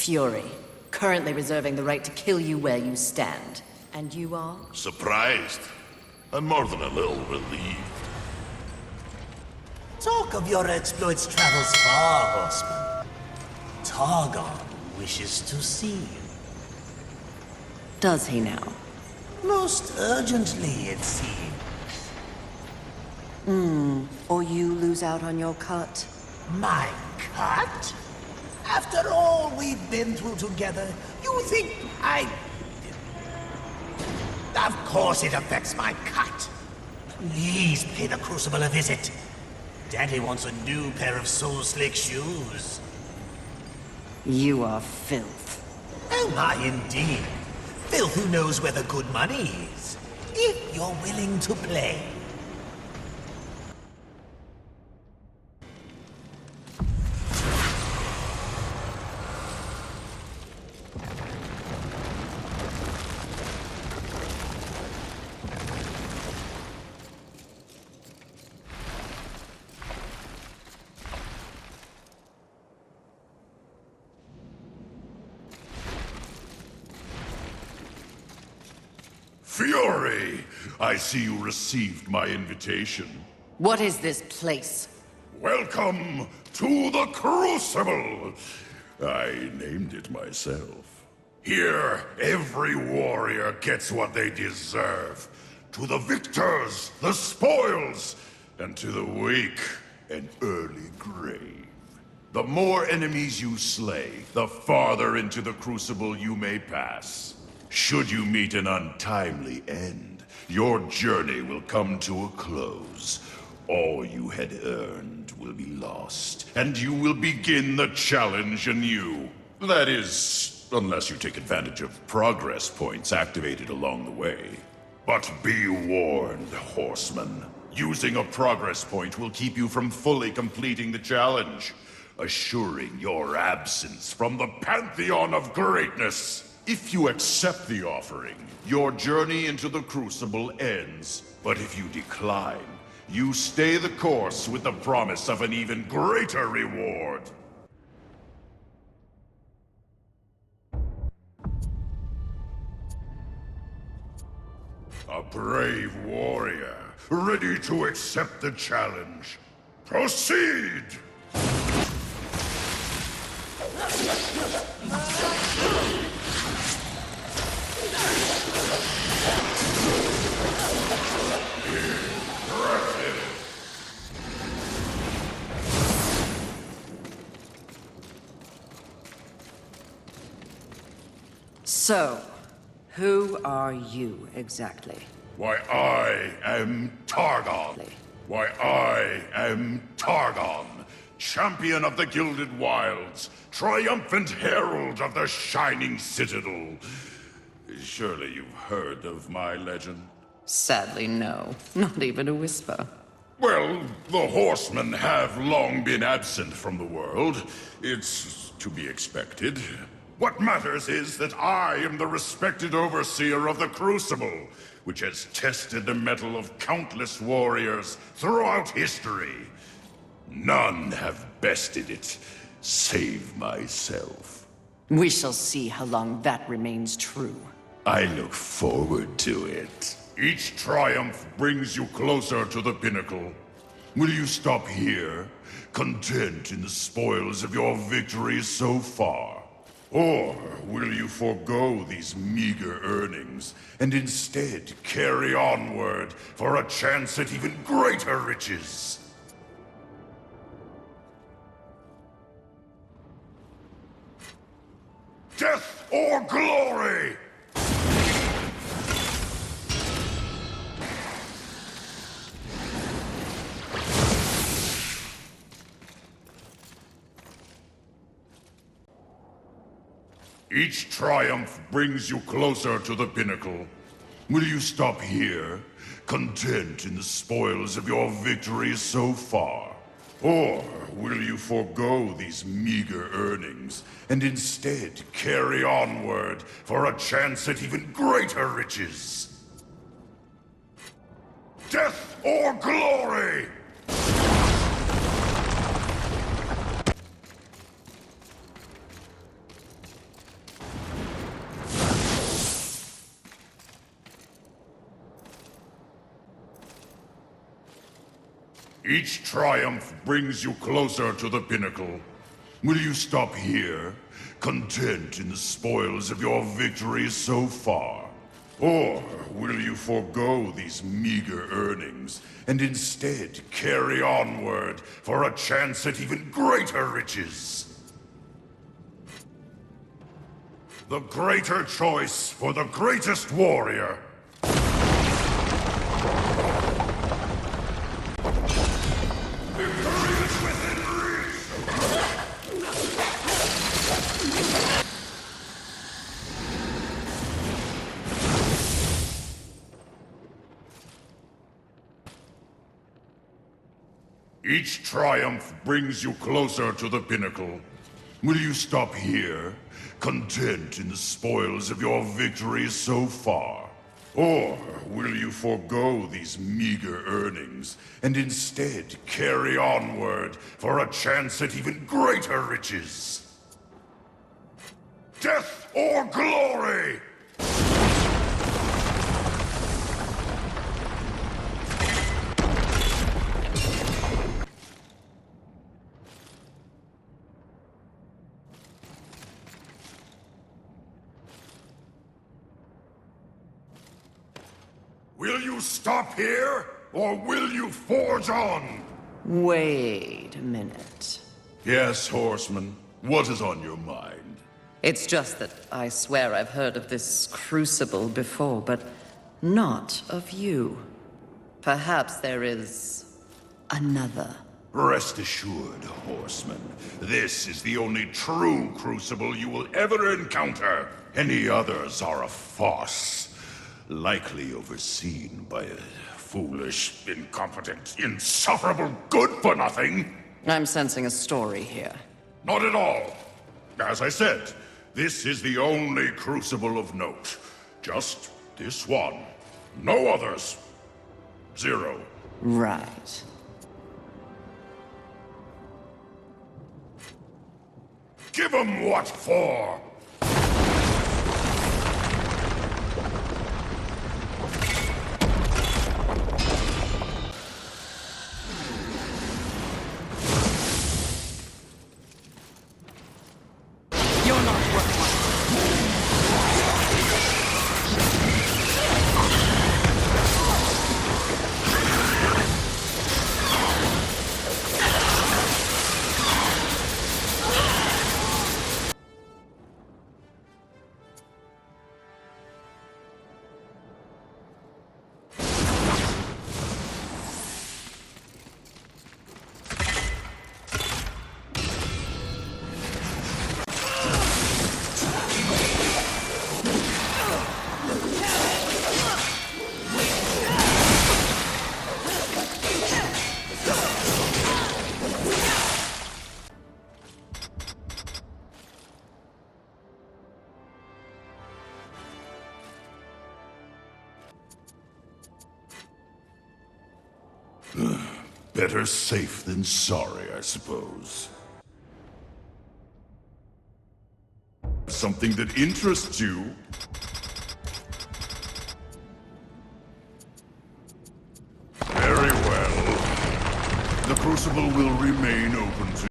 Fury, currently reserving the right to kill you where you stand. And you are? Surprised, and more than a little relieved. Talk of your exploits travels far, Horseman. Targon wishes to see you. Does he now? Most urgently, it seems. Or you lose out on your cut? My cut? After all we've been through together, you think I... Of course it affects my cut. Please pay the Crucible a visit. Daddy wants a new pair of soul-slick shoes. You are filth. Am I indeed? Filth who knows where the good money is. If you're willing to play. Fury! I see you received my invitation. What is this place? Welcome to the Crucible! I named it myself. Here, every warrior gets what they deserve. To the victors, the spoils, and to the weak, an early grave. The more enemies you slay, the farther into the Crucible you may pass. Should you meet an untimely end, your journey will come to a close. All you had earned will be lost, and you will begin the challenge anew. That is, unless you take advantage of progress points activated along the way. But be warned, Horseman. Using a progress point will keep you from fully completing the challenge, assuring your absence from the pantheon of greatness. If you accept the offering, your journey into the Crucible ends. But if you decline, you stay the course with the promise of an even greater reward. A brave warrior, ready to accept the challenge. Proceed! So, who are you exactly? Why, I am Targon. Why, I am Targon, champion of the Gilded Wilds, triumphant herald of the Shining Citadel. Surely you've heard of my legend? Sadly, no. Not even a whisper. Well, the Horsemen have long been absent from the world. It's to be expected. What matters is that I am the respected overseer of the Crucible, which has tested the mettle of countless warriors throughout history. None have bested it, save myself. We shall see how long that remains true. I look forward to it. Each triumph brings you closer to the pinnacle. Will you stop here, content in the spoils of your victories so far? Or will you forego these meager earnings and instead carry onward for a chance at even greater riches? Death or glory! Each triumph brings you closer to the pinnacle. Will you stop here, content in the spoils of your victories so far? Or will you forego these meager earnings and instead carry onward for a chance at even greater riches? Death or glory! Each triumph brings you closer to the pinnacle. Will you stop here, content in the spoils of your victories so far? Or will you forego these meager earnings and instead carry onward for a chance at even greater riches? The greater choice for the greatest warrior. Victory is within reach! Each triumph brings you closer to the pinnacle. Will you stop here, content in the spoils of your victories so far? Or will you forego these meager earnings and instead carry onward for a chance at even greater riches? Death or glory! Will you stop here, or will you forge on? Wait a minute. Yes, horseman. What is on your mind? It's just that I swear I've heard of this crucible before, but not of you. Perhaps there is another. Rest assured, horseman. This is the only true crucible you will ever encounter. Any others are a farce. Likely overseen by a foolish, incompetent, insufferable good-for-nothing. I'm sensing a story here. Not at all. As I said, this is the only crucible of note. Just this one. No others. Zero. Right. Give 'em what for! Better safe than sorry, I suppose. Something that interests you? Very well. The crucible will remain open to